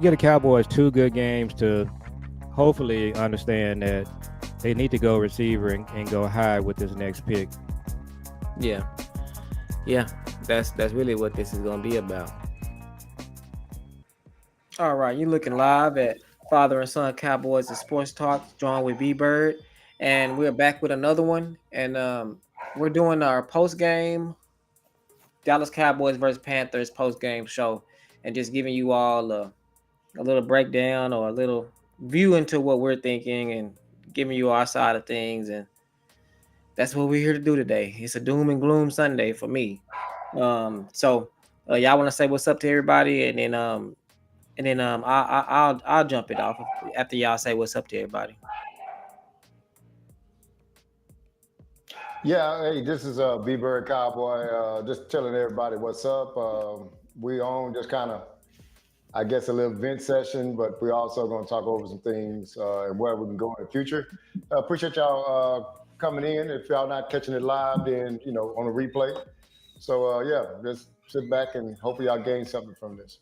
Get the Cowboys 2 good games to hopefully understand that they need to go receiver and go high with this next pick. Yeah, yeah, that's really what this is gonna be about. All right, you're looking live at Father and Son Cowboys and Sports Talk, joined with B Bird, and we're back with another one. And we're doing our post game Dallas Cowboys versus Panthers post game show, and just giving you all a little breakdown or a little view into what we're thinking and giving you our side of things. And that's what we're here to do today. It's a doom and gloom Sunday for me. So y'all want to say what's up to everybody, and then I'll jump it off after y'all say what's up to everybody. Yeah, hey, this is B Bird Cowboy. Just telling everybody what's up. We on just kind of, I guess, a little vent session, but we're also going to talk over some things and where we can go in the future. Appreciate y'all coming in. If y'all not catching it live, then on a replay. So yeah, just sit back and hopefully y'all gain something from this.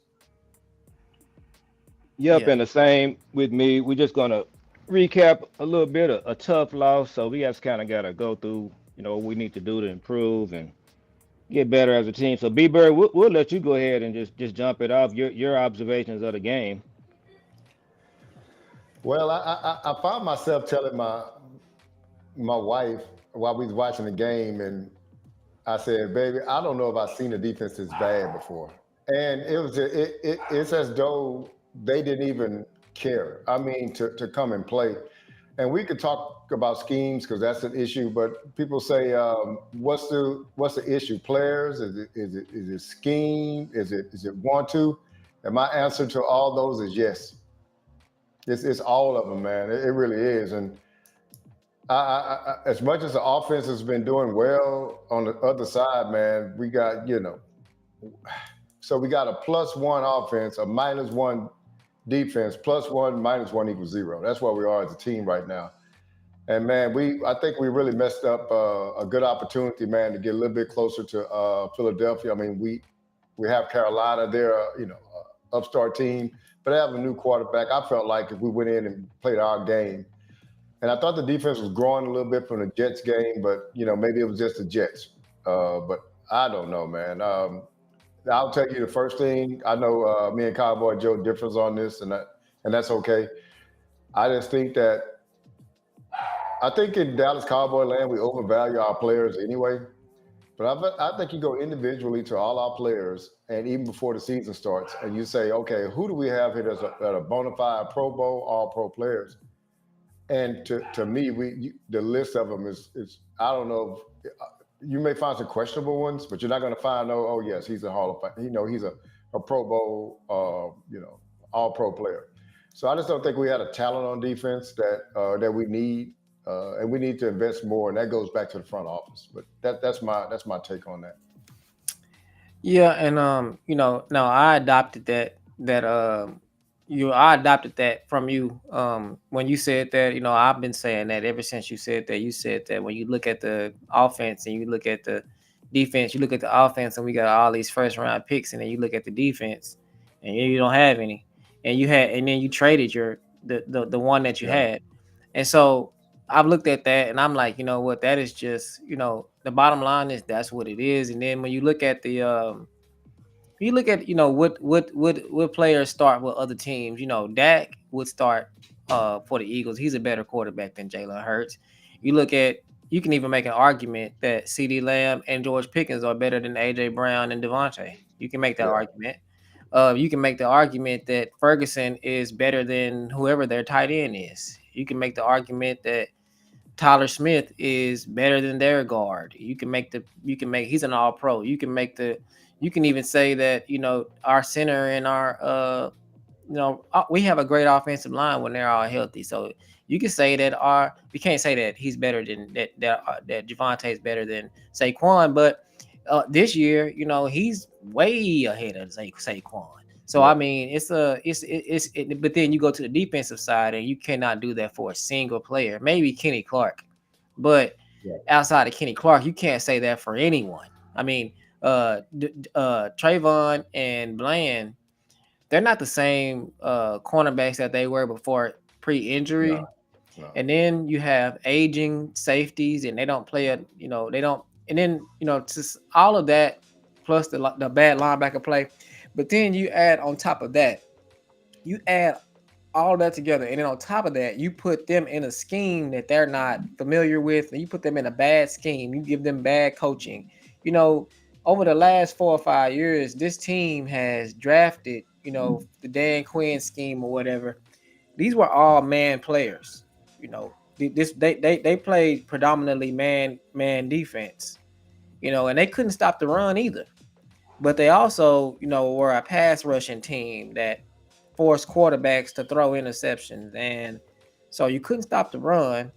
Yep, Yeah, and the same with me. We're just gonna recap a little bit of a tough loss, so we just kind of gotta go through, what we need to do to improve and get better as a team. So, B Bird, we'll let you go ahead and just jump it off your observations of the game. Well, I found myself telling my wife while we was watching the game, and I said, "Baby, I don't know if I've seen a defense this bad before." And it's as though they didn't even care. I mean, to come and play. And we could talk about schemes because that's an issue. But people say, what's the issue? Players? Is it scheme? Is it want to? And my answer to all those is yes. It's all of them, man. It really is. And as much as the offense has been doing well on the other side, man, we got so we got a +1 offense, a -1 defense, +1 -1 equals 0. That's where we are as a team right now. And man, I think we really messed up a good opportunity, man, to get a little bit closer to Philadelphia. I mean, we have Carolina, they're upstart team, but they have a new quarterback. I felt like if we went in and played our game, and I thought the defense was growing a little bit from the Jets game, but maybe it was just the Jets. But I don't know, man. I'll tell you the first thing. I know me and Cowboy Joe differs on this, and that's okay. I just think that I think in Dallas Cowboy land we overvalue our players anyway. But I think you go individually to all our players, and even before the season starts, and you say, okay, who do we have here that are bona fide Pro Bowl, All Pro players? And to me, the list of them is I don't know. You may find some questionable ones, but you're not going to find oh yes, he's a Hall of Fame. He's a Pro Bowl, All Pro player. So I just don't think we had a talent on defense that we need, and we need to invest more. And that goes back to the front office. But that's my take on that. yeah, and no, I adopted I adopted that from you. When you said that, I've been saying that ever since you said that. You said that when you look at the offense and you look at the defense, you look at the offense, and we got all these first round picks, and then you look at the defense, and you don't have any, and then you traded the one that you Yeah. had, and so I've looked at that, and I'm like, you know what, that is just, the bottom line is that's what it is. And then when you look at what players start with other teams. Dak would start for the Eagles. He's a better quarterback than Jalen Hurts. You look at you can even make an argument that CeeDee Lamb and George Pickens are better than AJ Brown and Devontae. You can make that Yeah. argument. You can make the argument that Ferguson is better than whoever their tight end is. You can make the argument that Tyler Smith is better than their guard. He's an all pro. You can even say that, our center and we have a great offensive line when they're all healthy. So you can say that we can't say that he's better than that Javante is better than Saquon, but this year, he's way ahead of Saquon. So I Yep. mean, but then you go to the defensive side and you cannot do that for a single player. Maybe Kenny Clark, but Yeah. outside of Kenny Clark, you can't say that for anyone. I mean, Trayvon and Bland, they're not the same cornerbacks that they were before No, pre-injury. no. And then you have aging safeties, and they don't play a they don't. And then just all of that plus the bad linebacker play. But then you add on top of that, you add all that together, and then on top of that, you put them in a scheme that they're not familiar with, and you put them in a bad scheme. You give them bad coaching. You know, over the last 4 or 5 years, this team has drafted, the Dan Quinn scheme or whatever. These were all man players. They played predominantly man defense. And they couldn't stop the run either. But they also, were a pass rushing team that forced quarterbacks to throw interceptions, and so you couldn't stop the run,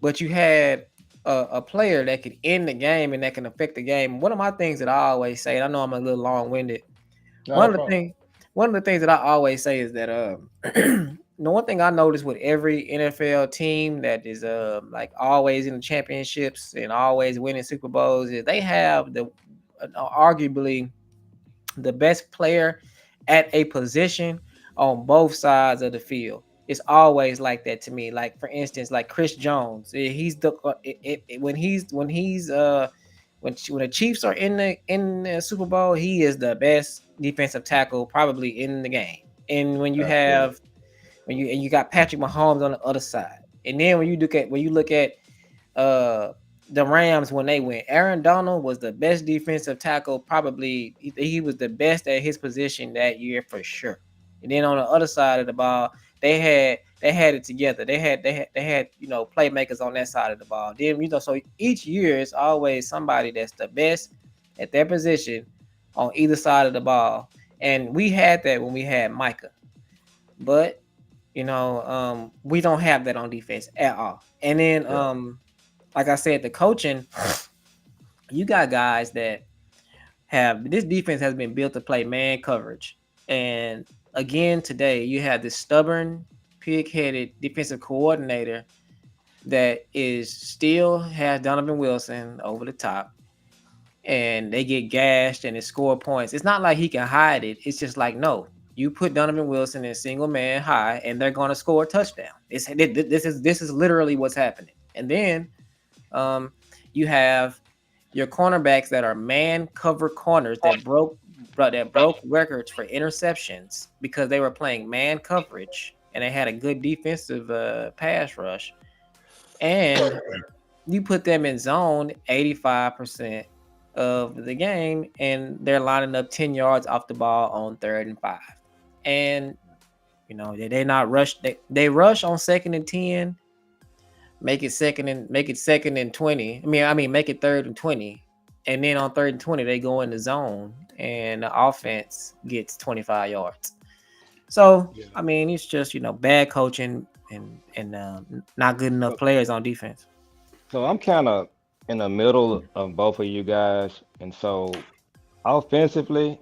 but you had a player that could end the game and that can affect the game. One of my things that I always say, and I know I'm a little long winded. Not One a of the problem. things, one of the things that I always say is that the one thing I notice with every NFL team that is like always in the championships and always winning Super Bowls is they have the arguably the best player at a position on both sides of the field. It's always like that to me. Like for instance, like Chris Jones, he's the when the Chiefs are in the Super Bowl, he is the best defensive tackle probably in the game. And when you Absolutely. have and you got Patrick Mahomes on the other side, and then when you look at uh the Rams when they went. Aaron Donald was the best defensive tackle. Probably he was the best at his position that year for sure. And then on the other side of the ball, they had it together. They had playmakers on that side of the ball. Then so each year it's always somebody that's the best at their position on either side of the ball. And we had that when we had Micah, but we don't have that on defense at all. And then Yeah. like I said, the coaching, you got guys that have this defense has been built to play man coverage. And again, today you have this stubborn, pig-headed defensive coordinator that is still has Donovan Wilson over the top, and they get gashed and they score points. It's not like he can hide it. It's just like, no, you put Donovan Wilson in single man high, and they're going to score a touchdown. This is literally what's happening. And then um, you have your cornerbacks that are man cover corners that broke records for interceptions because they were playing man coverage and they had a good defensive pass rush. And you put them in zone 85% of the game, and they're lining up 10 yards off the ball on 3rd and 5. And they not rush. They rush on 2nd and 10, make it 2nd and 20. I mean make it 3rd and 20, and then on 3rd and 20 they go in the zone and the offense gets 25 yards. So Yeah. it's just bad coaching and not good enough So, players on defense. so I'm kind of in the middle of both of you guys, and so offensively,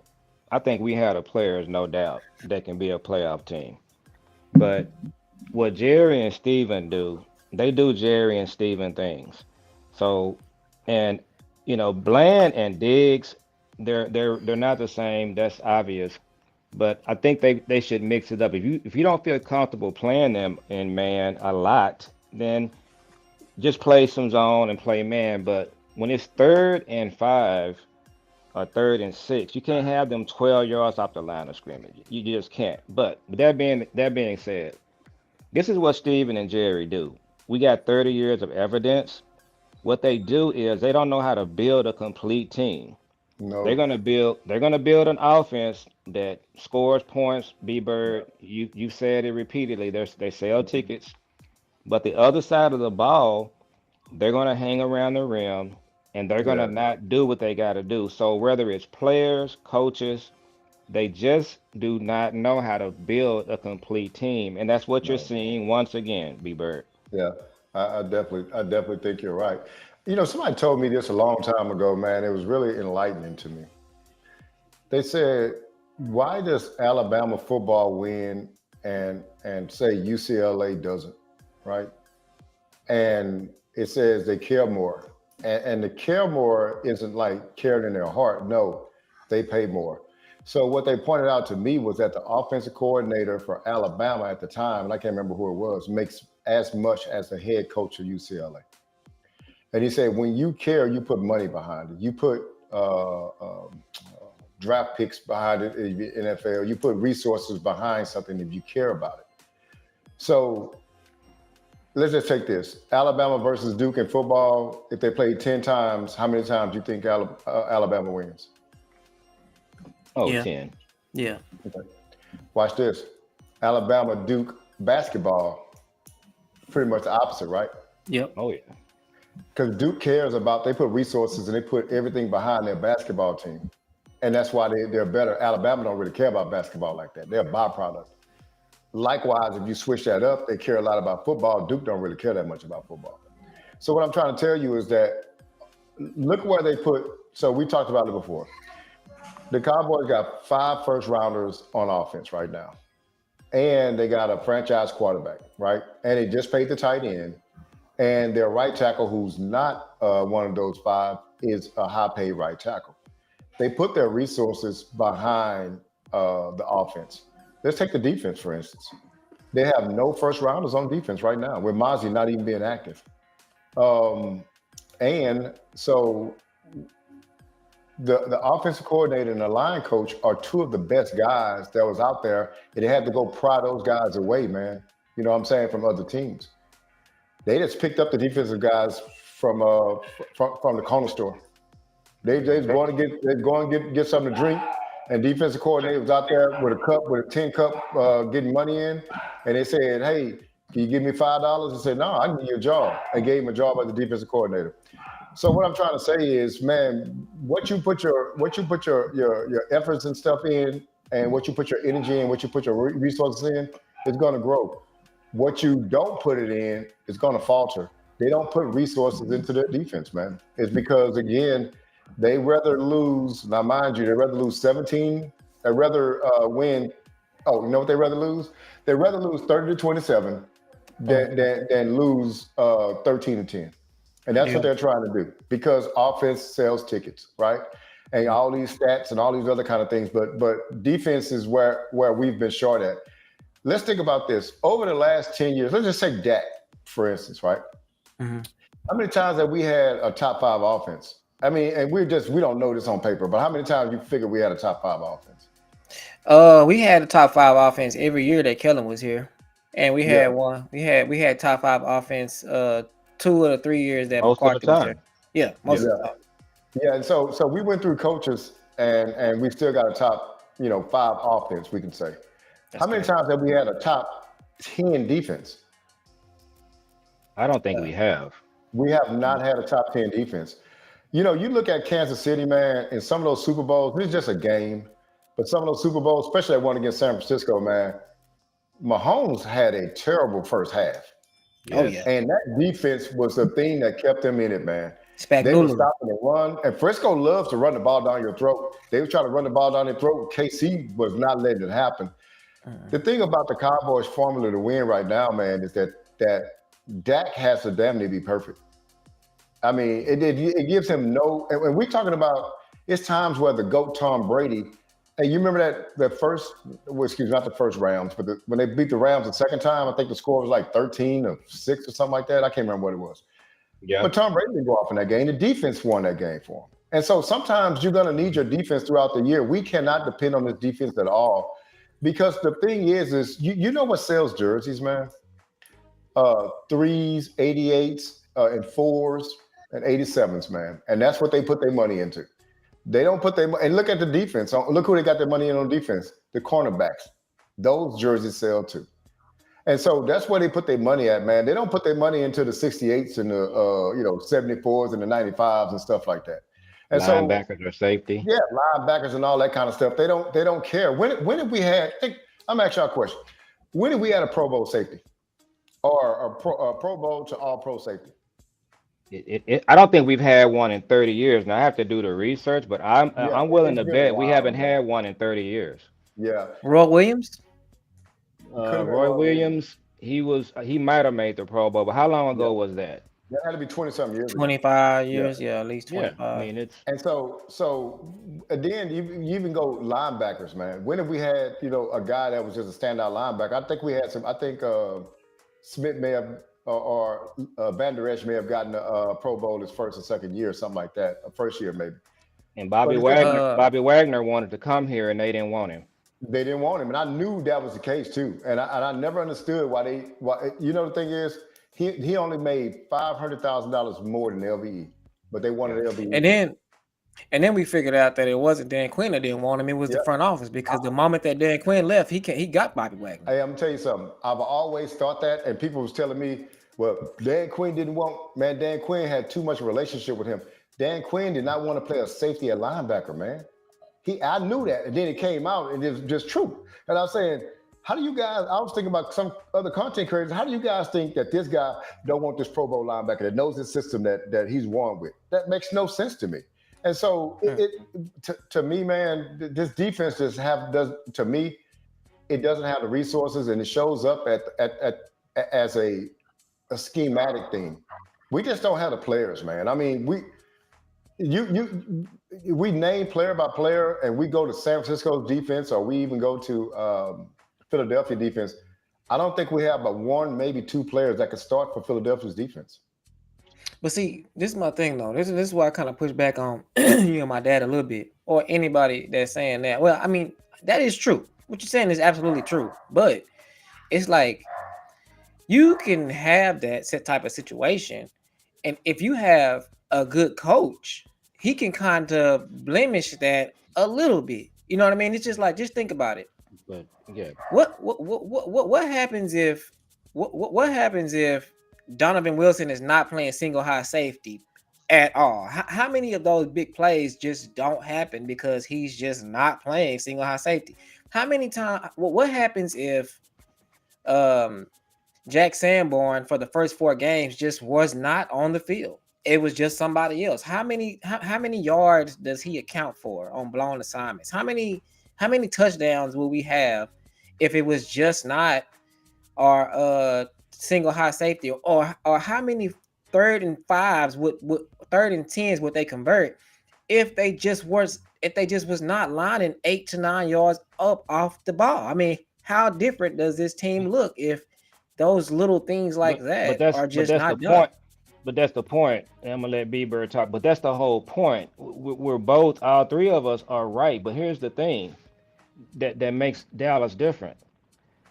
I think we had a players, no doubt, that can be a playoff team. But what Jerry and Steven do, they do Jerry and Steven things. So, and Bland and Diggs, they're not the same. That's obvious. But I think they should mix it up. If you don't feel comfortable playing them in man a lot, then just play some zone and play man. But when it's 3rd and 5 or 3rd and 6, you can't have them 12 yards off the line of scrimmage. You just can't. But that being said, this is what Steven and Jerry do. We got 30 years of evidence. What they do is they don't know how to build a complete team. They're No. gonna build an offense that scores points. B Bird, you said it repeatedly. They sell tickets, but the other side of the ball, they're gonna hang around the rim and they're gonna Yeah. not do what they gotta do. So whether it's players, coaches, they just do not know how to build a complete team, and that's what you're No. seeing once again, B Bird. Yeah. I definitely think you're right. Somebody told me this a long time ago, man. It was really enlightening to me. They said, "Why does Alabama football win and say UCLA doesn't?" Right? And it says they care more, and the care more isn't like caring in their heart. No, they pay more. So what they pointed out to me was that the offensive coordinator for Alabama at the time, and I can't remember who it was, makes as much as the head coach of UCLA. And he said, when you care, you put money behind it. You put draft picks behind it in the NFL. You put resources behind something if you care about it. So let's just take this: Alabama versus Duke in football. If they played 10 times, how many times do you think Alabama wins? Oh, Yeah. 10. Yeah. Okay. Watch this: Alabama Duke basketball. Pretty much the opposite, right? Yep. Oh, yeah. Because Duke cares about, they put resources and they put everything behind their basketball team. And that's why they're better. Alabama don't really care about basketball like that. They're a byproduct. Likewise, if you switch that up, they care a lot about football. Duke don't really care that much about football. So what I'm trying to tell you is that look where they put, so we talked about it before. The Cowboys got 5 first rounders on offense right now. And they got a franchise quarterback, right? And they just paid the tight end. And their right tackle, who's not one of those 5, is a high-paid right tackle. They put their resources behind the offense. Let's take the defense, for instance. They have no first rounders on defense right now, with Mozzie not even being active. And so the offensive coordinator and the line coach are 2 of the best guys that was out there, and they had to go pry those guys away, man. You know what I'm saying, from other teams. They just picked up the defensive guys from the corner store. They's going to get something to drink, and defensive coordinator was out there with a 10 cup, getting money in, and they said, "Hey, can you give me $5?" He said, "No, I can give you a job." And gave him a job as the defensive coordinator. So what I'm trying to say is, man, what you put your efforts and stuff in, and what you put your energy in, what you put your resources in, is going to grow. What you don't put it in is going to falter. They don't put resources into their defense, man. It's because, again, they rather lose. Now, mind you, they rather lose 17. They rather win. Oh, you know what they rather lose? They rather lose 30-27 than lose 13-10. And that's what they're trying to do, because offense sells tickets, right? And all these stats and all these other kind of things. But defense is where we've been short at. Let's think about this. Over the last 10 years, let's just take Dak, for instance, right? Mm-hmm. How many times have we had a top 5 offense? I mean, and we don't know this on paper, but how many times you figure we had a top 5 offense? We had a top 5 offense every year that Kellen was here, and we had one. We had top 5 offense 2 of the 3 years that Most of the McCarthy was here. time. Yeah, most of the time. Yeah, and so we went through coaches, and we still got a top 5 offense, we can say. How many times have we had a top 10 defense? I don't think we have. We have not had a top 10 defense. You look at Kansas City, man, and some of those Super Bowls, it's just a game. But some of those Super Bowls, especially that one against San Francisco, man, Mahomes had a terrible first half. Yes. Oh, yeah. And that defense was the thing that kept them in it, man. Spagnuolo. They were stopping the run. And Frisco loves to run the ball down your throat. They were trying to run the ball down their throat. KC was not letting it happen. The thing about the Cowboys' formula to win right now, man, is that Dak has to damn near be perfect. I mean, it gives him no. And we're talking about, it's times where the GOAT Tom Brady. Hey, you remember that first? Well, excuse me, not the first Rams, but when they beat the Rams the second time, I think the score was like 13-6 or something like that. I can't remember what it was. Yeah. But Tom Brady didn't go off in that game. The defense won that game for him. And so sometimes you're going to need your defense throughout the year. We cannot depend on this defense at all. Because the thing is you know what sells jerseys, man? 3s, 88s, and 4s, and 87s, man. And that's what they put their money into. They don't put and look at the defense. Look who they got their money in on defense. The cornerbacks. Those jerseys sell too. And so that's where they put their money at, man. They don't put their money into the 68s and the 74s and the 95s and stuff like that. And linebackers or safety. Yeah, linebackers and all that kind of stuff. They don't care. When have we had? I'm asking y'all a question. When have we had a Pro Bowl safety, or a Pro Bowl to All Pro safety? I don't think we've had one in 30 years. Now I have to do the research, but I'm willing to bet we haven't had one in 30 years. Yeah. Roy Williams? Roy Williams, he might have made the Pro Bowl, but how long ago was that? That had to be 20 something years ago. 25 Yeah. years, yeah, at least Yeah, I 25. mean it's And and then you even go linebackers, man. When have we had, a guy that was just a standout linebacker? I think we had some. I think Smith may have, or Van Der Esch may have gotten a Pro Bowl his first and second year, or something like that. A first year maybe. and But it's just Uh, Bobby Wagner wanted to come here and they didn't want him. they didn't want him, and I knew that was the case too. And I never understood why. The thing is, he only made $500,000 more than LVE, but they Yeah. wanted LVE. and then and then we figured out that it wasn't Dan Quinn that didn't want him; it was the Yeah. front office because the moment that Dan Quinn left, he got Bobby Wagner. Hey, I'm gonna tell you something. I've always thought that, and people was telling me, well, Dan Quinn didn't want, man. Dan Quinn had too much relationship with him. Dan Quinn did not want to play a safety at linebacker, man. I knew that, and then it came out, and it was just true. And I was saying, how do you guys? I was thinking about some other content creators. How do you guys think that this guy don't want this Pro Bowl linebacker that knows the system that he's won with? That makes no sense to me. And so, to me, man, this defense to me, it doesn't have the resources, and it shows up as a schematic thing. We just don't have the players, man. I mean, we name player by player, and we go to San Francisco's defense, or we even go to Philadelphia defense. I don't think we have but one, maybe two players that could start for Philadelphia's defense. But see, this is my thing though. This is why I kind of push back on my dad a little bit, or anybody that's saying that. Well, I mean, that is true. What you're saying is absolutely true. But it's like you can have that type of situation, and if you have a good coach, he can kind of blemish that a little bit. You know what I mean? It's just like, just think about it. But yeah, What happens if what happens if Donovan Wilson is not playing single high safety at all? How many of those big plays just don't happen because he's just not playing single high safety? How many times? What happens if Jack Sanborn for the first 4 games just was not on the field? It was just somebody else. How many yards does he account for on blown assignments? How many touchdowns will we have if it was just not our single high safety, or how many 3rd and 5s would 3rd and 10s would they convert if they just was not lining 8 to 9 yards up off the ball? I mean, how different does this team look if those little things like that are just not done? Point. But that's the point. And I'm gonna let B Bird talk. But that's the whole point. We're both, all three of us are right. But here's the thing that makes Dallas different.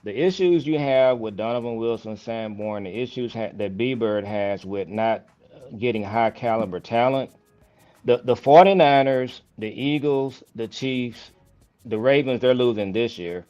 The issues you have with Donovan Wilson, Sanborn, the issues that B Bird has with not getting high caliber talent. The 49ers, the Eagles, the Chiefs, the Ravens, they're losing this year.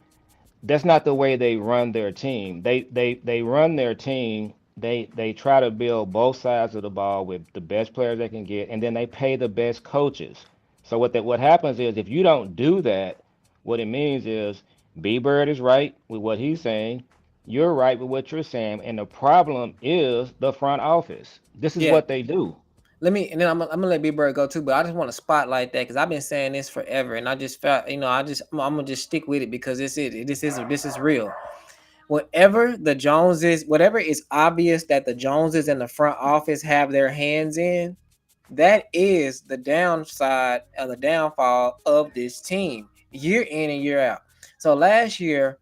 That's not the way they run their team. They run their team. They try to build both sides of the ball with the best players they can get, and then they pay the best coaches. So what happens is if you don't do that, what it means is B Bird is right with what he's saying. You're right with what you're saying, and the problem is the front office. This is Yeah. what they do. And then I'm gonna let B Bird go too, but I just want to spotlight that because I've been saying this forever, and I just felt, I'm gonna just stick with it because this is real. Whatever is obvious that the Joneses and the front office have their hands in, that is the downside and the downfall of this team year in and year out. So last year,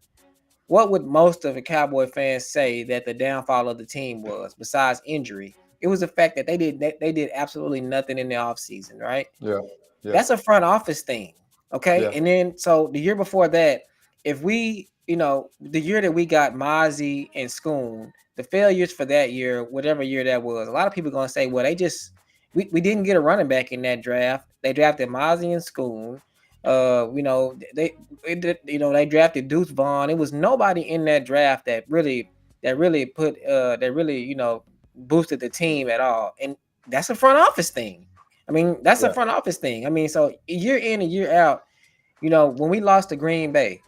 what would most of the Cowboy fans say that the downfall of the team was besides injury? It was the fact that they did absolutely nothing in the offseason, right? Yeah. That's a front office thing. Okay. Yeah. And then so the year before that, if we, the year that we got Mozzie and Schoon, the failures for that year, whatever year that was, a lot of people are gonna say, well, we didn't get a running back in that draft. They drafted Mozzie and Schoon. They drafted Deuce Vaughn. It was nobody in that draft that really boosted the team at all. And that's a front office thing. I mean, that's a front office thing. I mean, so year in and year out, when we lost to Green Bay,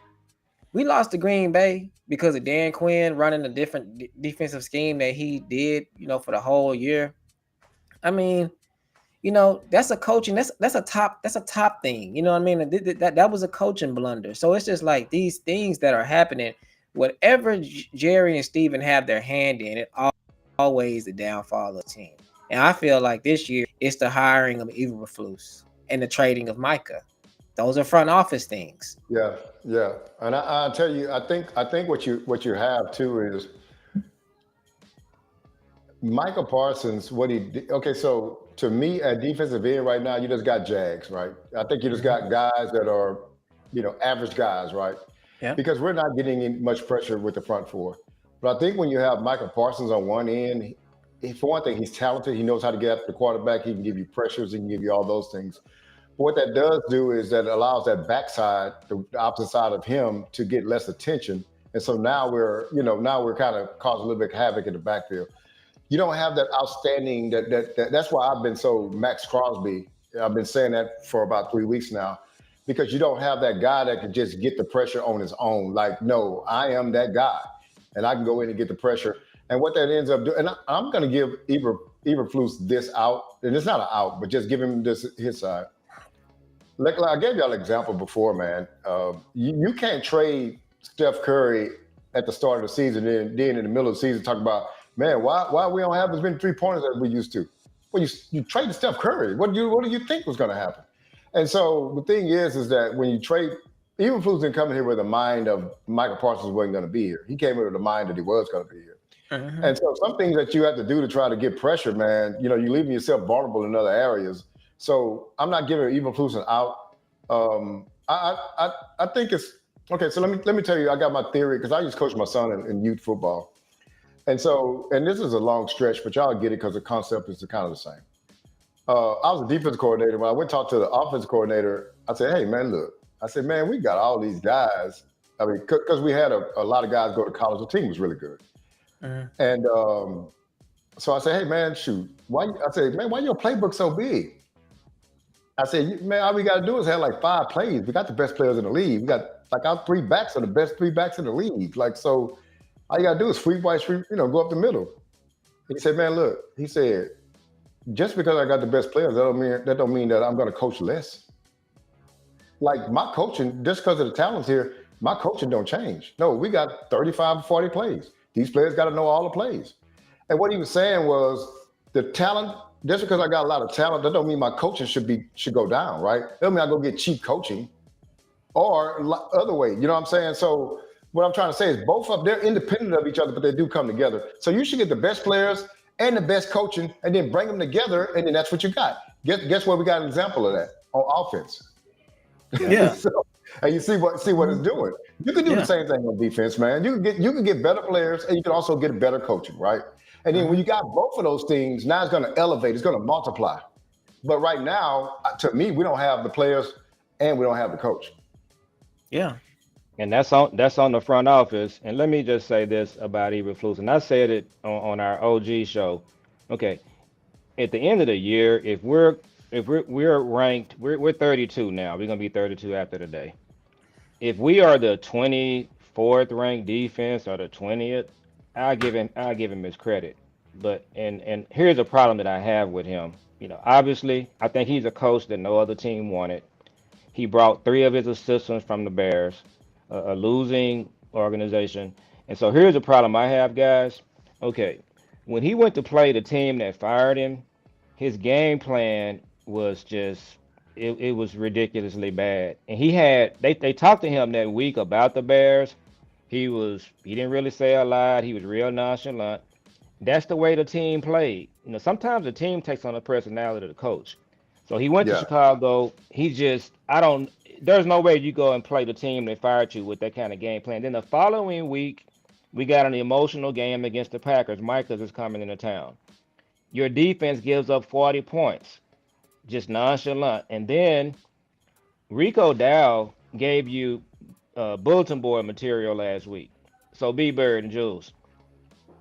because of Dan Quinn running a different defensive scheme that he did, for the whole year. I mean, that's a coaching, that's a top thing. You know what I mean? That was a coaching blunder. So it's just like these things that are happening, whatever Jerry and Steven have their hand in, it all always the downfall of the team. And I feel like this year it's the hiring of Eberflus and the trading of Micah. Those are front office things. Yeah, yeah. And I tell you, I think what you have too is Michael Parsons. What he did, okay? So to me, at defensive end right now, you just got Jags, right? I think you just Mhm. got guys that are, average guys, right? Yeah. Because we're not getting in much pressure with the front four. But I think when you have Michael Parsons on one end, for one thing, he's talented. He knows how to get after the quarterback. He can give you pressures. He can give you all those things. What that does do is that it allows that backside, the opposite side of him, to get less attention. And so now we're kind of causing a little bit of havoc in the backfield. You don't have that outstanding that's why I've been so Max Crosby. I've been saying that for about 3 weeks now, because you don't have that guy that can just get the pressure on his own. Like, no, I am that guy, and I can go in and get the pressure. And what that ends up doing, and I'm going to give Eberflus this out, and it's not an out, but just give him this his side. Like I gave y'all an example before, man. You can't trade Steph Curry at the start of the season, then in the middle of the season talk about, man, why we don't have as many 3 pointers as we used to. Well, you traded Steph Curry. What do you think was going to happen? And so the thing is that when you trade, even Flus didn't come in here with a mind of Michael Parsons wasn't going to be here. He came in with a mind that he was going to be here. Mhm. And so some things that you have to do to try to get pressure, man, you're leaving yourself vulnerable in other areas. So I'm not giving Eberflus an out. I think it's okay. So let me tell you, I got my theory because I used to coach my son in youth football, and this is a long stretch, but y'all get it because the concept is kind of the same. I was a defense coordinator. When I went to talk to the offense coordinator, I said, "Hey, man, look." I said, "Man, we got all these guys. I mean, because we had a lot of guys go to college. The team was really good, Mhm. and so I said, "Hey, man, shoot, why?" I said, "Man, why your playbook so big?" I said, "Man, all we got to do is have like 5 plays. We got the best players in the league. We got like our 3 backs are the best 3 backs in the league. Like, so all you got to do is sweep, white, sweep, go up the middle." He said, "Man, look," he said, "just because I got the best players, that don't mean that I'm going to coach less. Like my coaching, just because of the talents here, my coaching don't change. No, we got 35 or 40 plays. These players got to know all the plays." And what he was saying was the talent. Just because I got a lot of talent, that don't mean my coaching should go down, right? That don't mean I go get cheap coaching or other way. You know what I'm saying? So what I'm trying to say is both of them, they're independent of each other, but they do come together. So you should get the best players and the best coaching, and then bring them together, and then that's what you got. Guess what? We got an example of that on offense. Yeah. Yeah. So, and you see what it's Mhm. doing. You can do the Yeah. same thing on defense, man. You can get better players, and you can also get better coaching, right? And then when you Mhm. got both of those things, now it's going to elevate. It's going to multiply. But right now, to me, we don't have the players and we don't have the coach. Yeah. And that's on the front office. And let me just say this about Eberflus, and I said it on our OG show. Okay, at the end of the year, if we're ranked, we're 32 now. We're gonna be 32 after today. If we are the 24th ranked defense or the 20th, I'll give him his credit. But and here's a problem that I have with him. Obviously, I think he's a coach that no other team wanted. He brought three of his assistants from the Bears, a losing organization. And so here's the problem I have, guys. Okay, when he went to play the team that fired him, his game plan was just it was ridiculously bad. And they talked to him that week about the Bears. He didn't really say a lot. He was real nonchalant. That's the way the team played. Sometimes the team takes on the personality of the coach. So he went to Yeah, Chicago. I don't, there's no way you go and play the team that fired you with that kind of game plan. Then the following week, we got an emotional game against the Packers. Micah's is coming into town. Your defense gives up 40 points, just nonchalant. And then Rico Dow gave you bulletin board material last week. So B Bird and Jules,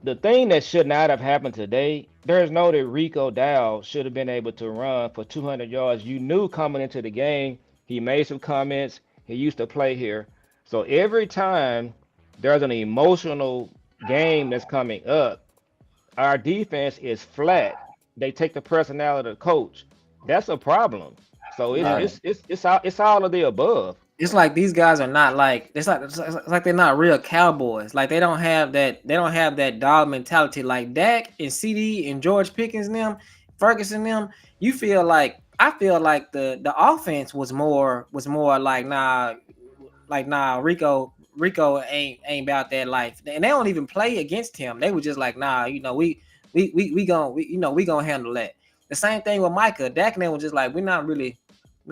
the thing that should not have happened today, there's no that Rico Dow should have been able to run for 200 yards. You knew coming into the game, he made some comments. He used to play here. So every time there's an emotional game that's coming up, our defense is flat. They take the personality of the coach. That's a problem. So it's I Yeah. it's it's it's all of the above. it's like these guys are not like it's like they're not real Cowboys. Like they don't have that dog mentality like Dak and CD and George Pickens and them, Ferguson them. You feel like I feel like the offense was more like nah, Rico ain't about that life, and they don't even play against him. They were just like nah, we gonna handle that. The same thing with Micah. Dak and them was just like we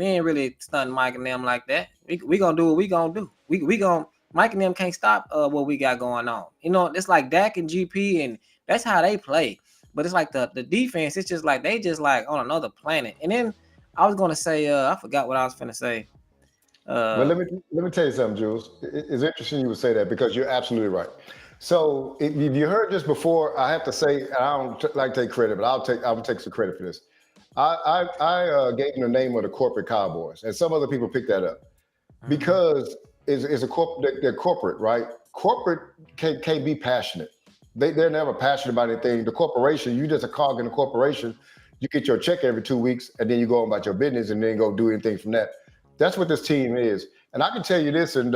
ain't really stunting Mike and them like that. We gonna do what we gonna do. We gonna Mike and them can't stop what we got going on. It's like Dak and GP, and that's how they play. But it's like the defense. It's just like they just like on another planet. And then I was gonna say I forgot what I was finna say. But Uh, let me tell you something, Jules. It's interesting you would say that because you're absolutely right. So if you heard this before, I have to say I don't like to take credit, but I'll take some credit for this. I gave them the name of the corporate Cowboys, and some other people picked that up mhm. because it's a corporate. They're corporate, right? Corporate can't be passionate. They're never passionate about anything. The corporation, you just a cog in the corporation. You get your check every 2 weeks, and then you go about your business, and then go do anything from that. That's what this team is. And I can tell you this, and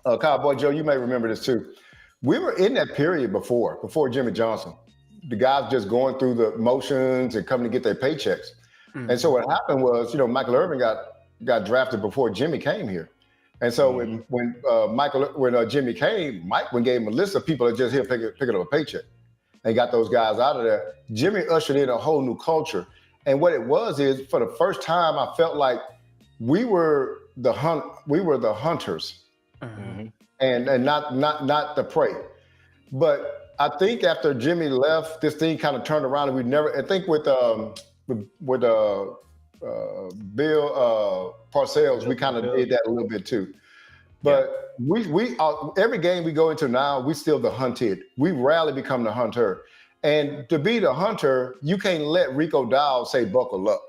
Cowboy Joe, you may remember this too. We were in that period before Jimmy Johnson. The guys just going through the motions and coming to get their paychecks. And so Mhm. what happened was, Michael Irvin got drafted before Jimmy came here. And so Hmm. when Jimmy came, Mike gave him a list of people that just here picking up a paycheck and got those guys out of there. Jimmy ushered in a whole new culture. And what it was is for the first time, I felt like we were the hunters Mhm. Hmm. and not the prey. But I think after Jimmy left, this thing kind of turned around, and we never. I think with Bill Parcells, we kind of Bill. did that a little bit too. Yeah. But we every game we go into now, we still the hunted. We rarely become the hunter. And to be the hunter, you can't let Rico Dowd say buckle up,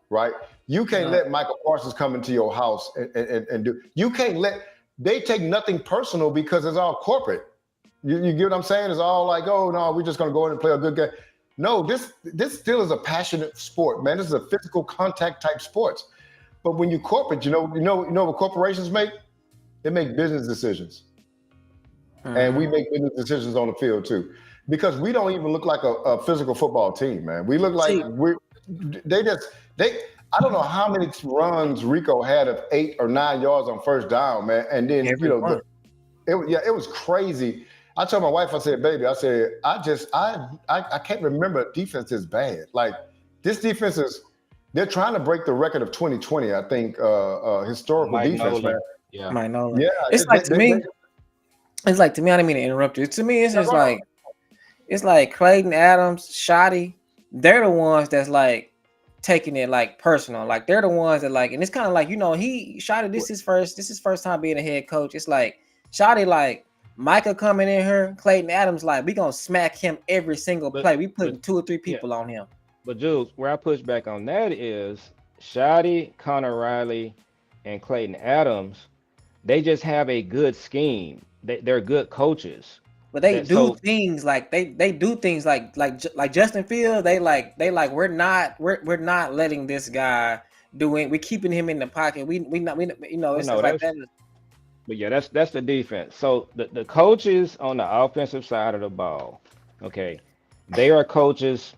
right? You can't No. let Michael Parsons come into your house and do. You can't let. They take nothing personal because it's all corporate. You get what I'm saying? It's all like, oh no, we're just gonna go in and play a good game. No, this still is a passionate sport, man. This is a physical contact type sports. But when you corporate, what corporations make? They make business decisions, and we Mhm. make business decisions on the field too, because we don't even look like a physical football team, man. We look like See, they just they. I don't know how many runs Rico had of 8 or 9 yards on first down, man, and then everyone. it was crazy. I told my wife, I said, baby, I said, I can't remember a defense this bad. Like this defense is, they're trying to break the record of 2020. I think historical Mike defense, man. Nolan. Yeah. Might know. Yeah, It's like to me. It's like to me. I didn't mean to interrupt you. To me, it's yeah, just go ahead. like Clayton Adams, Shotty. They're the ones that's like taking it like personal. Like they're the ones that like, and it's kind of like he Shotty. This is first time being a head coach. It's like Shotty like Micah coming in here, Clayton Adams like we gonna smack him every single But play. We but putting 2 or 3 yeah. people on him. But Jules, where I push back on that is Shoddy, Connor Riley, and Clayton Adams. They just have a good scheme. They're good coaches. But they That do so things like they do things like Justin Fields. They like we're not letting this guy do it. We're keeping him in the pocket. We not we well, it's no, just like that's that. but yeah, that's the defense. So the coaches on the offensive side of the ball, okay, they are coaches.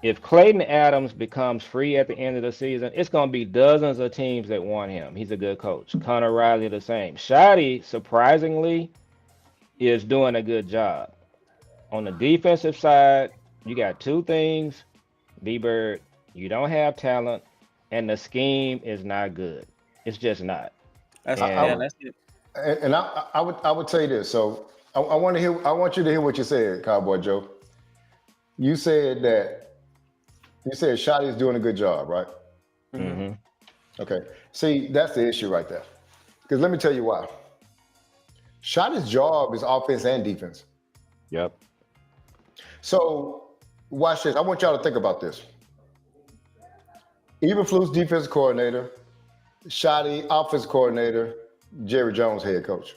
If Clayton Adams becomes free at the end of the season, it's going to be dozens of teams that want him. He's a good coach. Connor Riley the same. Shoddy, surprisingly, is doing a good job. On the defensive side, you got two things. B-Bird, you don't have talent, and the scheme is not good. It's just not. That's I, I, yeah, And that's it. and I would say this. So I want you to hear what you said, Cowboy Joe. You said that you said Shotty is doing a good job, right? Mhm. hmm Okay. See, that's the issue right there. Because let me tell you why. Shotty's job is offense and defense. yep. So watch this. I want y'all to think about this. Eberflus defense coordinator, Shotty offense coordinator, Jerry Jones head coach.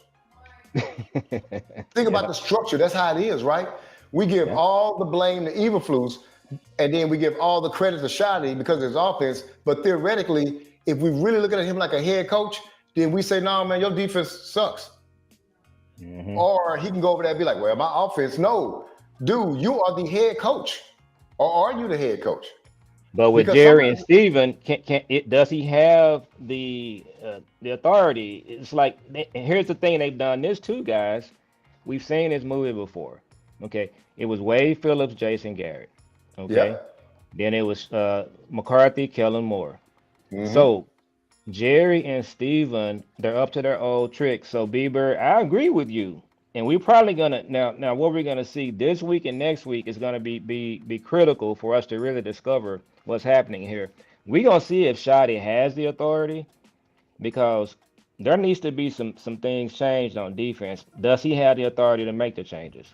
Think about Yeah. the structure. That's how it is, right? We give Yeah. all the blame to Eberflus, and then we give all the credit to Shotty because of his offense. But theoretically, if we really look at him like a head coach, then we say, no, man, your defense sucks. Hmm. Or he can go over there and be like, well, my offense, no. Dude, you are the head coach. Or are you the head coach? But with Because Jerry somebody, and Steven, can it does he have the authority? It's like and here's the thing, they've done this too, guys. We've seen this movie before. Okay, it was Wade Phillips, Jason Garrett. Okay, yep. then it was McCarthy, Kellen Moore. Mm-hmm. So Jerry and Steven, they're up to their old tricks. So Bieber, I agree with you. And we're probably gonna now what we're gonna see this week and next week is gonna be critical for us to really discover what's happening here. We're gonna see if Shotty has the authority because there needs to be some things changed on defense. Does he have the authority to make the changes?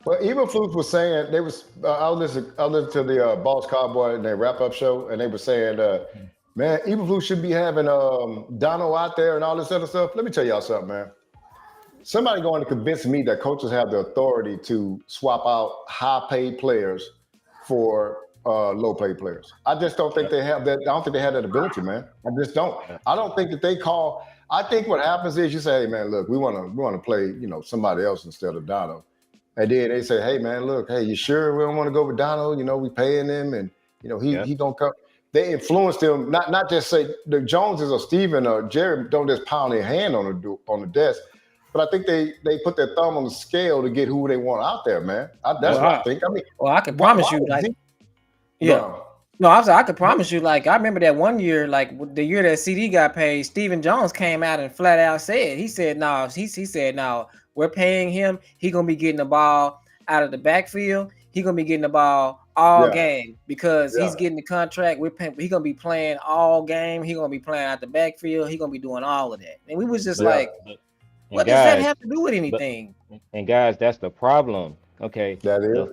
Well, even Flukes was saying they was. I listened to the Boss Cowboy and their wrap up show, and they were saying, man, even Flukes should be having Dono out there and all this other stuff. Let me tell y'all something, man. Somebody going to convince me that coaches have the authority to swap out high paid players for low paid players. I just don't think Yep. they have that. I don't think they have that ability, man. I just don't. Yep. I don't think that they call. I think what happens is you say, hey, man, look, we want to play, somebody else instead of Dono. And then they say, hey, man, look, hey, you sure we don't want to go with Donald? We paying him and, Yep. he going to come. They influenced him, not just say the Joneses or Steven or Jerry don't just pound their hand on the desk, but I think they put their thumb on the scale to get who they want out there, man. That's Well, what I I, think. I mean, well, I can why promise you, would like, Zeke yeah. go? No, I could promise you, like, I remember that one year, like the year that CD got paid, Stephen Jones came out and flat out said, he said, no, he said, no, we're paying him. He gonna be getting the ball out of the backfield. He gonna be getting the ball all Yeah, game because yeah, he's getting the contract. We're paying. He gonna be playing all game. He gonna be playing out the backfield. He gonna be doing all of that. And we was just yeah. like, But and what does that guys, have to do with but anything? and guys, that's the problem. Okay, That the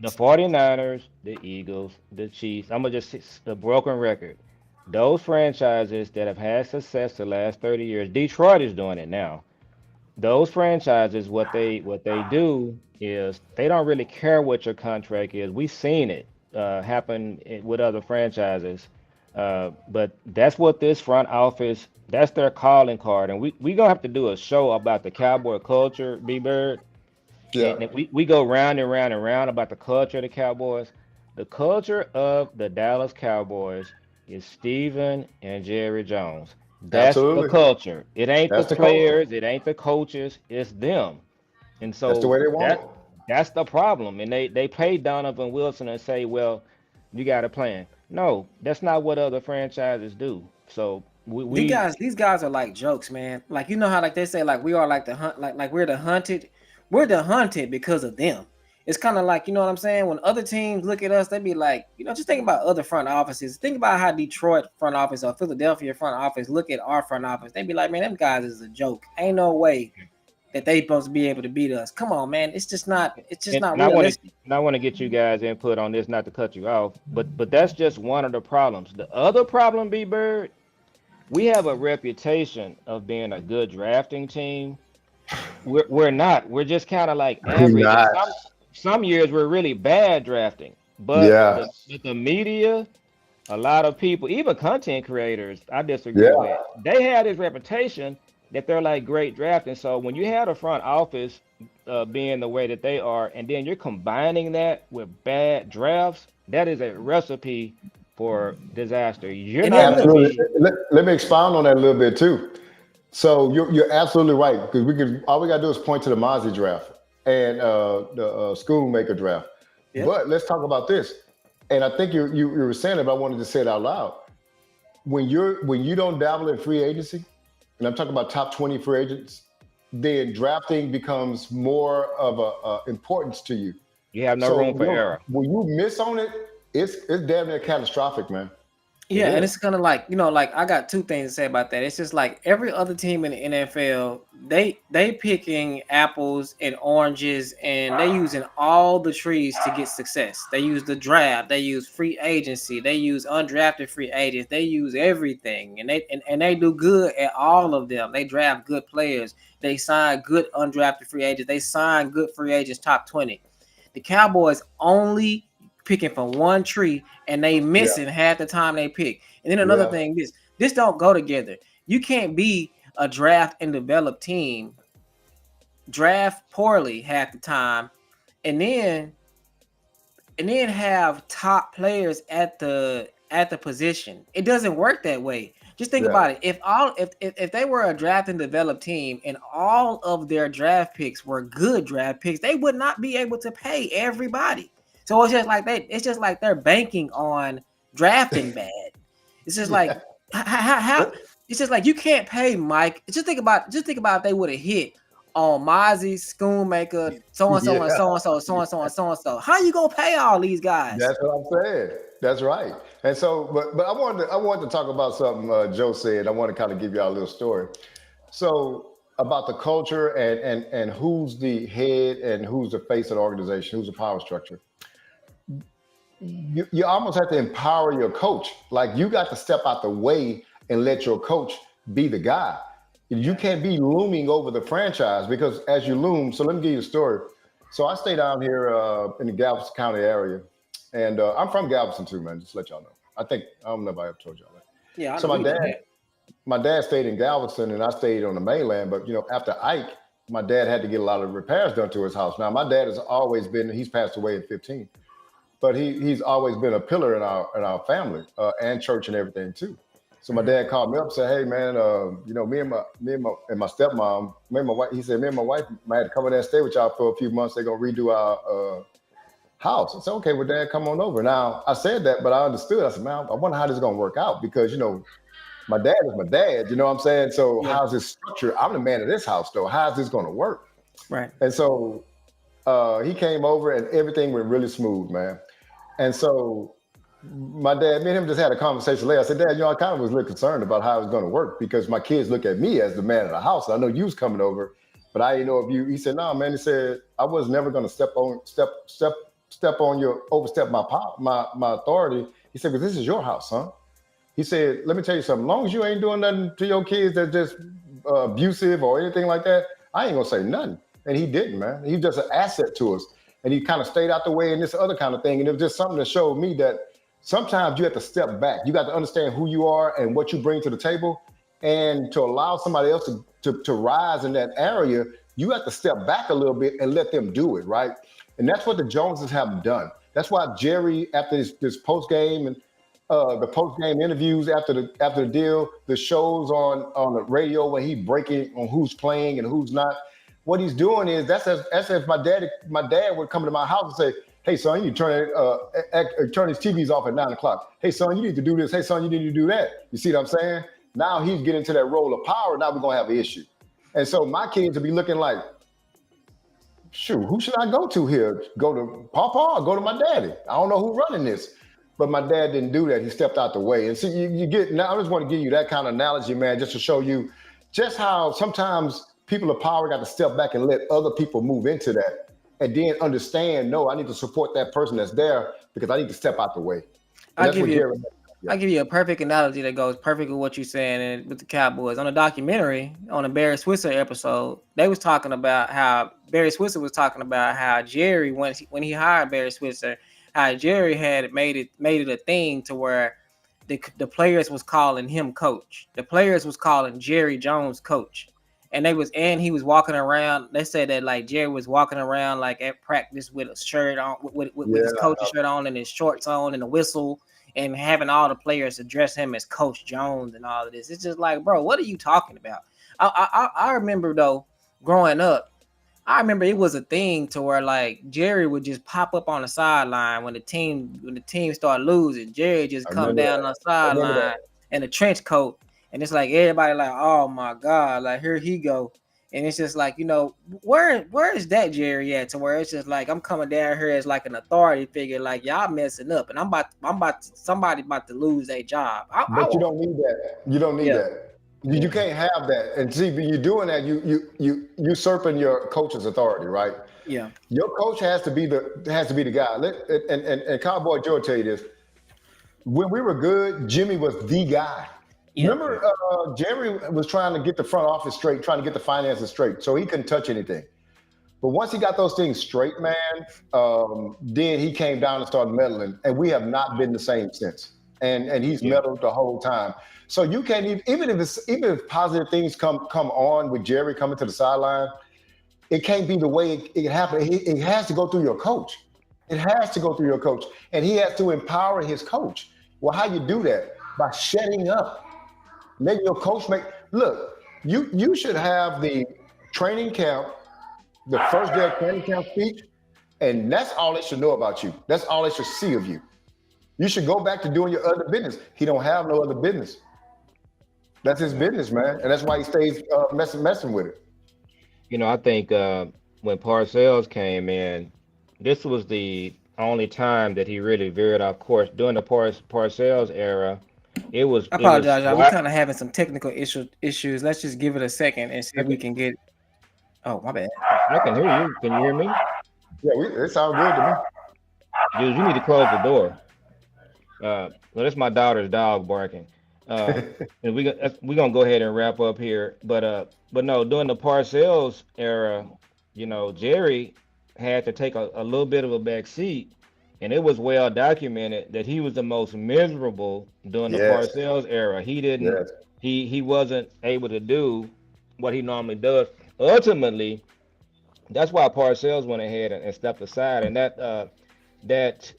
is. 49ers, the Eagles, the Chiefs. I'm gonna just the broken record. Those franchises that have had success the last 30 years, Detroit is doing it now. Those franchises, what they do is they don't really care what your contract is. We've seen it happen with other franchises, but that's what this front office. That's their calling card, and we gonna have to do a show about the Cowboy culture, B Bird, Yeah, and we go round and round and round about the culture of the Cowboys. The culture of the Dallas Cowboys is Steven and Jerry Jones. That's the absolutely. culture. It ain't the That's the culture. players, it ain't the coaches, it's them. And That's the so way they want it. that's the problem. And they pay Donovan Wilson and say, well, you got a plan. No, that's not what other franchises do. So we These guys are like jokes, man. Like you know how like they say like we are like the hunt, like we're the hunted. We're the hunted because of them. It's kind of like you know what I'm saying. When other teams look at us, they be like, just think about other front offices. Think about how Detroit front office or Philadelphia front office look at our front office. They be like, man, them guys is a joke. Ain't no way that they supposed to be able to beat us. Come on, man. It's just not. It's just not and I want to realistic. and I want to get you guys input on this, not to cut you off, but that's just one of the problems. The other problem, B Bird, we have a reputation of being a good drafting team. We're not. We're just kind of like We average, and not. some years we're really bad drafting. But Yeah, the media, a lot of people, even content creators, I disagree yeah, with. They have this reputation that they're like great drafting. So when you have a front office being the way that they are, and then you're combining that with bad drafts, that is a recipe for disaster. You're And not then gonna look, absolutely. be. Let me expound on that a little bit too. So you're absolutely right because all we gotta do is point to the Mozzie draft and the Schoonmaker draft. yep. But let's talk about this. And I think you were saying it, but I wanted to say it out loud. When you don't dabble in free agency, and I'm talking about top 20 free agents, then drafting becomes more of a importance to you. You have no So room for error. when you miss on it, it's damn near catastrophic, man. It Yeah, and is. it's kind of like like I got two things to say about that. It's just like every other team in the NFL, they picking apples and oranges, and they using all the trees to get success. They use the draft, they use free agency, they use undrafted free agents, they use everything, and they do good at all of them. They draft good players, they sign good undrafted free agents, they sign good free agents top 20. The Cowboys picking from one tree and they Yeah. missing half the time they pick. And then another Yeah. thing, this don't go together. You can't be a draft and develop team, draft poorly half the time, and then have top players at the position. It doesn't work that way. Just think Yeah. about it. If they were a draft and develop team and all of their draft picks were good draft picks, they would not be able to pay everybody. So it's just like they're banking on drafting bad. It's just like Yeah. how it's just like you can't pay Mike. Just think about if they would have hit on Mozzie, Schoonmaker, so and so and Yeah. so and so, so and so and so and so. How you gonna pay all these guys? That's what I'm saying. That's right. And so, but I wanted to talk about something Joe said. I want to kind of give y'all a little story. So about the culture and who's the head and who's the face of the organization, who's the power structure. You almost have to empower your coach. Like you got to step out the way and let your coach be the guy. You can't be looming over the franchise because as you loom, so let me give you a story. So I stay down here in the Galveston County area, and I'm from Galveston too, man. Just to let y'all know. I don't know if I ever told y'all that. Yeah, I So know you know that. my dad stayed in Galveston, and I stayed on the mainland. But after Ike, my dad had to get a lot of repairs done to his house. Now my dad has always been. He's passed away in 15, but he's always been a pillar in our family and church and everything too. So my dad called me up and said, "Hey man, me and my stepmom, me and my wife." He said, "Me and my wife might have to come in there and stay with y'all for a few months. They're gonna redo our house." I said, "Okay, well, Dad, come on over." Now I said that, but I understood. I said, "Man, I wonder how this is gonna work out because my dad is my dad. You know what I'm saying? So Yeah, how's this structure? I'm the man of this house, though. How's this gonna work?" right. And so he came over, and everything went really smooth, man. And so my dad, me and him just had a conversation later. I said, "Dad, I kind of was a little concerned about how it was going to work because my kids look at me as the man of the house. I know you was coming over, but I didn't know if you." He said, "No, man." He said, "I was never going to step on your overstep my authority." He said, "But this is your house, son." He said, "Let me tell you something. As long as you ain't doing nothing to your kids that's just abusive or anything like that, I ain't gonna say nothing." And he didn't, man. He's just an asset to us, and he kind of stayed out the way and this other kind of thing. And it was just something that showed me that sometimes you have to step back. You got to understand who you are and what you bring to the table. And to allow somebody else to rise in that area, you have to step back a little bit and let them do it, right? And that's what the Joneses haven't done. That's why Jerry, after this post game and the post game interviews after the deal, the shows on the radio when he breaking on who's playing and who's not. What he's doing is that's as my dad would come to my house and say, "Hey son, you need to turn these TVs off at 9 o'clock. Hey son, you need to do this. Hey son, you need to do that." You see what I'm saying? Now he's getting to that role of power. Now we're gonna have an issue. And so my kids will be looking like, "Shoot, who should I go to here? Go to Papa or go to my daddy? I don't know who running this." But my dad didn't do that. He stepped out the way. And see, you get now. I just want to give you that kind of analogy, man, just to show you just how sometimes people of power got to step back and let other people move into that, and then understand. No, I need to support that person that's there because I need to step out the way. And I'll that's give what you Jerry. Yeah. I'll give you a perfect analogy that goes perfect with what you're saying and with the Cowboys. On a documentary, on a Barry Switzer episode, they was talking about how Barry Switzer was talking about how Jerry, when he hired Barry Switzer, how Jerry had made it a thing to where the players was calling him coach. The players was calling Jerry Jones coach. And he was walking around. They said that like Jerry was walking around like at practice with a shirt on, with his coach's shirt on and his shorts on and a whistle, and having all the players address him as Coach Jones and all of this. It's just like, bro, what are you talking about? I remember though, growing up, I remember it was a thing to where like Jerry would just pop up on the sideline when the team started losing. Jerry just come down on the sideline in a trench coat, and it's like everybody like, oh my God, like here he go. And it's just like, where is that Jerry at? To where it's just like I'm coming down here as like an authority figure, like y'all messing up, and somebody about to lose their job. But you don't need that. You don't need that. You can't have that. And see, when you're doing that, you usurping your coach's authority, right? Yeah. Your coach has to be the guy. And Cowboy Joe tell you this. When we were good, Jimmy was the guy. Yeah. Remember, Jerry was trying to get the front office straight, trying to get the finances straight, so he couldn't touch anything. But once he got those things straight, man, then he came down and started meddling, and we have not been the same since. And he's Yeah. meddled the whole time. So you can't even if positive things come on with Jerry coming to the sideline, it can't be the way it happened. It has to go through your coach. It has to go through your coach, and he has to empower his coach. Well, how you do that? By shutting up. Make your coach make look. You should have the training camp, the first day of training camp speech, and that's all they should know about you. That's all they should see of you. You should go back to doing your other business. He don't have no other business. That's his business, man, and that's why he stays messing with it. I think when Parcells came in, this was the only time that he really veered off course. During the Parcells era, it was I it was apologize, y'all. We kind of having some technical issues. Let's just give it a second and see I if we can, can get. Oh, my bad. I can hear you. Can you hear me? Yeah, it sounds good to me. Jules, you need to close the door. Well, that's my daughter's dog barking. And we gonna go ahead and wrap up here. But no, during the Parcells era, Jerry had to take a little bit of a back seat, and it was well documented that he was the most miserable during the Yes, Parcells era. He didn't, yes, he wasn't able to do what he normally does. Ultimately, that's why Parcells went ahead and stepped aside, and that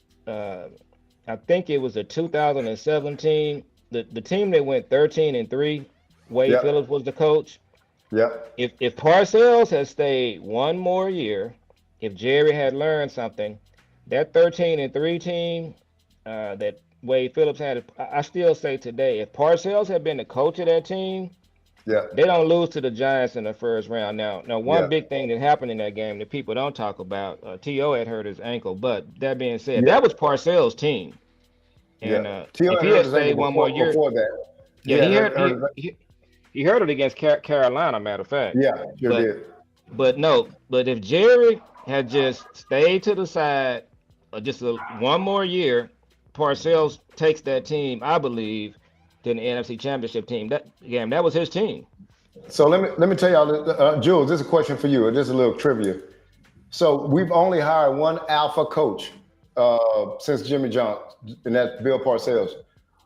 I think it was the 2017, the team that went 13-3. Wade yep, Phillips was the coach. yep, If Parcells had stayed one more year, if Jerry had learned something, that 13-3 team that Wade Phillips had, I still say today, if Parcells had been the coach of that team, yep, they don't lose to the Giants in the first round. Now, one yep, big thing that happened in that game that people don't talk about, T.O. had hurt his ankle. But that being said, that yep, was Parcells' team. And yep. Tio if had he hurt had his ankle stayed one more year, before that. He yeah, had hurt his, he hurt it against Carolina, matter of fact. yeah, sure But did. no, but if Jerry had just stayed to the side just one more year, Parcells takes that team, I believe, to the NFC Championship team. That was his team. So let me tell y'all, Jules, this is a question for you. This is a little trivia. So we've only hired one alpha coach since Jimmy Johnson, and that's Bill Parcells.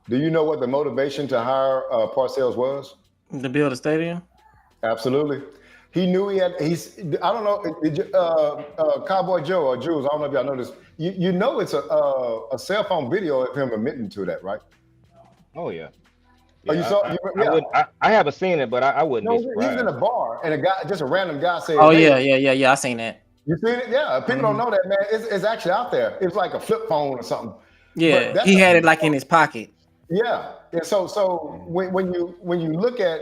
Do you know what the motivation to hire Parcells was? To build a stadium. Absolutely. He knew he had. I don't know. Cowboy Joe or Jules. I don't know if y'all know this. You know it's a cell phone video of him admitting to that, right? Oh yeah, Oh, you yeah. saw? I Yeah. would. I haven't seen it, but I wouldn't No, be he's in a surprised. bar and just a random guy said, Oh "Hey, yeah. I seen that. you seen it? Yeah." People don't Mhm. know that, man. It's actually out there. It's like a flip phone or something. But Yeah, that's he had it like in his pocket. yeah. And so when you look at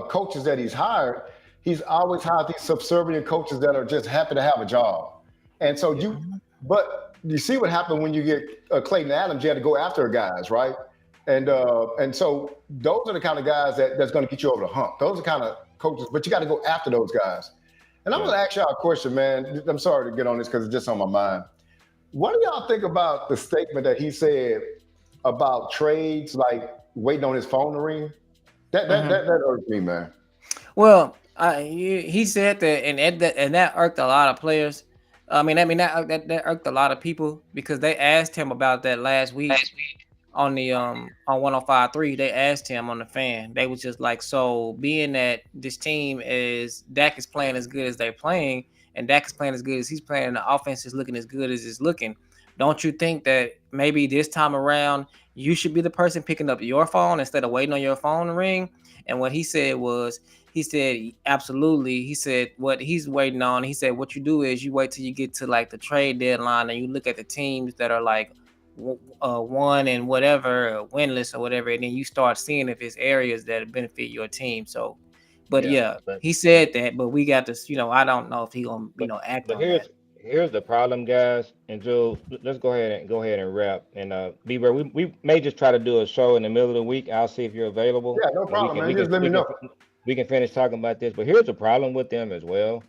coaches that he's hired, he's always hired these subservient coaches that are just happy to have a job. And so Yeah, but you see what happened when you get Clayton Adams. You had to go after guys, right? And so those are the kind of guys that's going to get you over the hump. Those are the kind of coaches, but you got to go after those guys. And I'm yeah. going to ask y'all a question, man. I'm sorry to get on this because it's just on my mind. What do y'all think about the statement that he said about trades, like waiting on his phone to ring? That irked me, man. Well, he said that, and that irked a lot of players. That irked a lot of people because they asked him about that last week on the on 105.3. They asked him on the fan. They was just like, so being that this team is Dak is playing as good as they're playing, and Dak is playing as good as he's playing, and the offense is looking as good as it's looking. Don't you think that maybe this time around you should be the person picking up your phone instead of waiting on your phone to ring? And what he said was, he said, absolutely. He said, what he's waiting on, he said, what you do is you wait till you get to like the trade deadline and you look at the teams that are like one and whatever, winless or whatever, and then you start seeing if it's areas that benefit your team. So, but Yeah. yeah, But he said that, but we got this, I don't know if he gonna, but act but on that. here's the problem, guys. And Joe, let's go ahead and wrap. And Bieber, we may just try to do a show in the middle of the week. I'll see if you're available, Yeah, no and we problem, can man. we You can just let me we can know. we can finish talking about this. But here's the problem with them as well.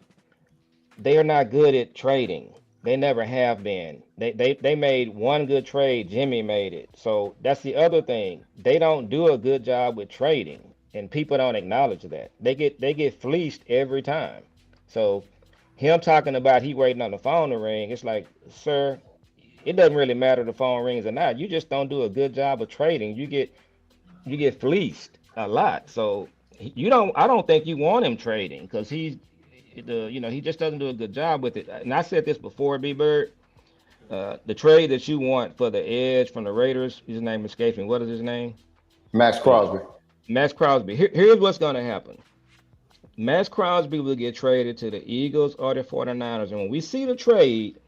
They are not good at trading. They never have been. They made one good trade. Jimmy made it. So that's the other thing. They don't do a good job with trading, and people don't acknowledge that. They get fleeced every time. So him talking about he waiting on the phone to ring, it's like, sir, it doesn't really matter if the phone rings or not. You just don't do a good job of trading. You get fleeced a lot. So you don't. I don't think you want him trading because he just doesn't do a good job with it. And I said this before, B Bird. The trade that you want for the edge from the Raiders, his name escapes me. What is his name? Max Uh, Crosby. Max Crosby. Here's what's going to happen. Max Crosby will get traded to the Eagles or the 49ers. And when we see the trade,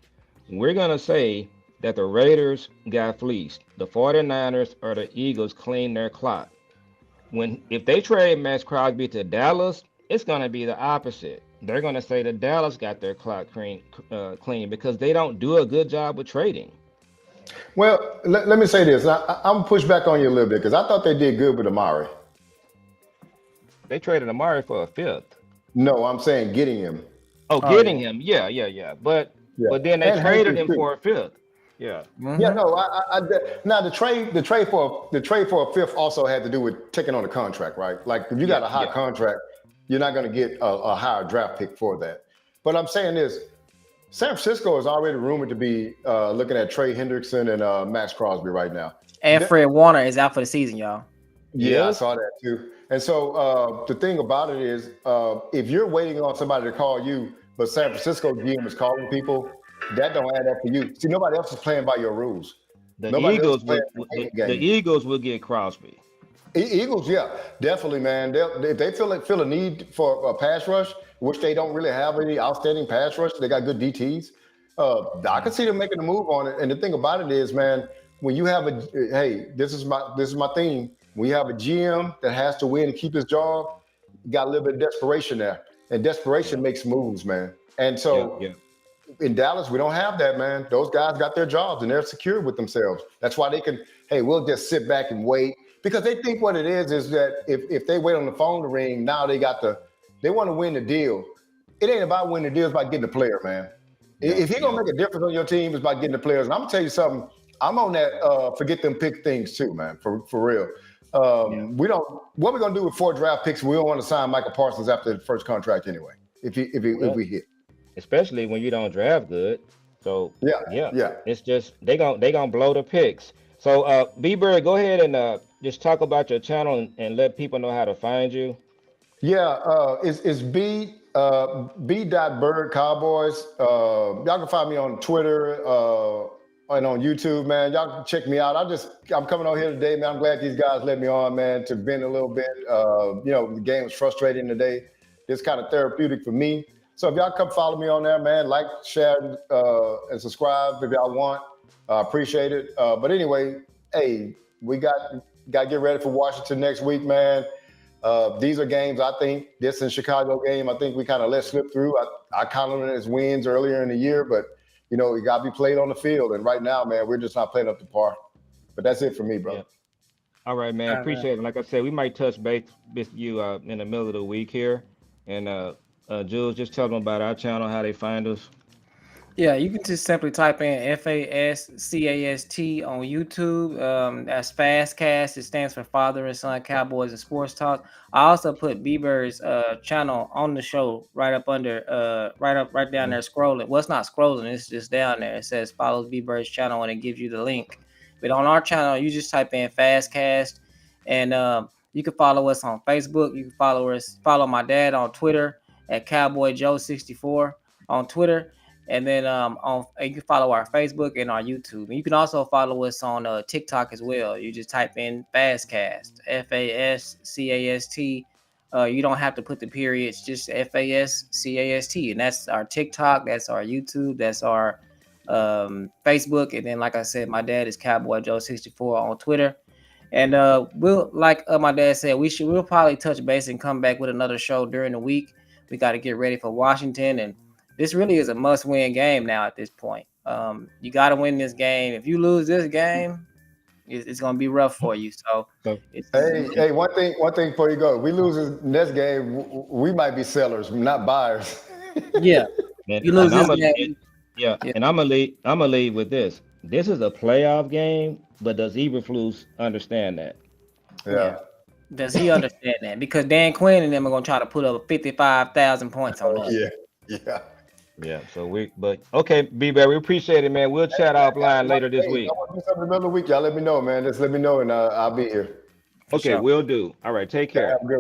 we're going to say that the Raiders got fleeced. The 49ers or the Eagles cleaned their clock. If they trade Max Crosby to Dallas, it's going to be the opposite. They're going to say that Dallas got their clock clean because they don't do a good job with trading. Well, let me say this. I'm push back on you a little bit because I thought they did good with Amari. They traded Amari for a fifth. No, I'm saying getting him. Oh, Oh getting yeah. him. Yeah. But Yeah, then they and traded Hankins him too. for a fifth. Yeah. Yeah, Hmm. no. Now the trade for a fifth also had to do with taking on a contract, right? Like if you got Yeah. a high Yeah. contract, you're not going to get a higher draft pick for that. But I'm saying this: San Francisco is already rumored to be looking at Trey Hendrickson and Max Crosby right now. And Th- Fred Warner is out for the season, y'all. yeah, I Yes. saw that too. And so the thing about it is, if you're waiting on somebody to call you, but San Francisco GM is calling people, that don't add up for you. See, nobody else is playing by your rules. The Nobody else is Eagles playing would the the, waiting the game. Eagles will get Crosby. Eagles, yeah, definitely, man. If they feel a need for a pass rush, which they don't really have any outstanding pass rush. They got good DTs. I can see them making a move on it. And the thing about it is, man, when you have hey, this is my theme. When you have a GM that has to win and keep his job, you got a little bit of desperation there, and desperation Yeah. makes moves, man. And Yeah. so Yeah. in Dallas, we don't have that, man. Those guys got their jobs and they're secure with themselves. That's why they can, hey, we'll just sit back and wait because they think what it is that if they wait on the phone to ring, now they want to win the deal. It ain't about winning the deal, it's about getting the player, man. Yeah. If you're gonna Yeah. make a difference on your team, it's about getting the players. And I'm gonna tell you something. I'm on that forget them pick things too, man. For real. Yeah. We don't. What we're gonna do with 4 draft picks? We don't want to sign Michael Parsons after the first contract anyway. If Well, we hit, especially when you don't draft good. So yeah, yeah, yeah. it's just they gonna blow the picks. So B Bird, go ahead and just talk about your channel and let people know how to find you. Yeah, it's B dot Bird Cowboys. Y'all can find me on Twitter and on YouTube, man. Y'all can check me out. I'm coming on here today, man. I'm glad these guys let me on, man, to vent a little bit. The game was frustrating today. It's kind of therapeutic for me. So if y'all come follow me on there, man, like, share, and subscribe if y'all want. Appreciate it. But anyway, hey, we got to get ready for Washington next week, man. These are games I think this and Chicago game I think we kind of let slip through. I counted it as wins earlier in the year, but you got to be played on the field. And right now, man, we're just not playing up to par. But that's it for me, Yeah. brother. All right, man. All right. Appreciate it. Like I said, we might touch base with you in the middle of the week here. And Jules, just tell them about our channel, how they find us. Yeah, you can just simply type in FASCAST on YouTube. That's Fastcast. It stands for Father and Son Cowboys and Sports Talk. I also put Bieber's channel on the show right up under right down there scrolling. Well, it's not scrolling, it's just down there. It says follow Bieber's channel and it gives you the link. But on our channel, you just type in Fastcast and you can follow us on Facebook. You can follow my dad on Twitter at Cowboy Joe 64 on Twitter. And then you can follow our Facebook and our YouTube. And you can also follow us on TikTok as well. You just type in Fastcast, FASCAST. You don't have to put the periods, just FASCAST. And that's our TikTok, that's our YouTube, that's our Facebook. And then, like I said, my dad is Cowboy Joe 64 on Twitter. And we'll, like my dad said, we'll probably touch base and come back with another show during the week. We got to get ready for Washington, and this really is a must-win game now at this point. You got to win this game. If you lose this game, it's going to be rough for you. So, So Hey, one thing before you go. If we lose this next game, we might be sellers, not buyers. yeah, and, you lose and I'm this gonna game. yeah, Yeah, and I'm gonna leave with this. This is a playoff game, but does Eberflus understand that? yeah. Yeah. Does he understand that? Because Dan Quinn and them are going to try to put up 55,000 points on us. Yeah. Yeah. Yeah. But okay, B-Bear, we appreciate it, man. We'll chat offline later this Hey, week. y'all want to do something in the middle of the week? Y'all let me know, man. Just let me know, and I'll be here. For Okay, sure. we'll do. All right, take care. Have a good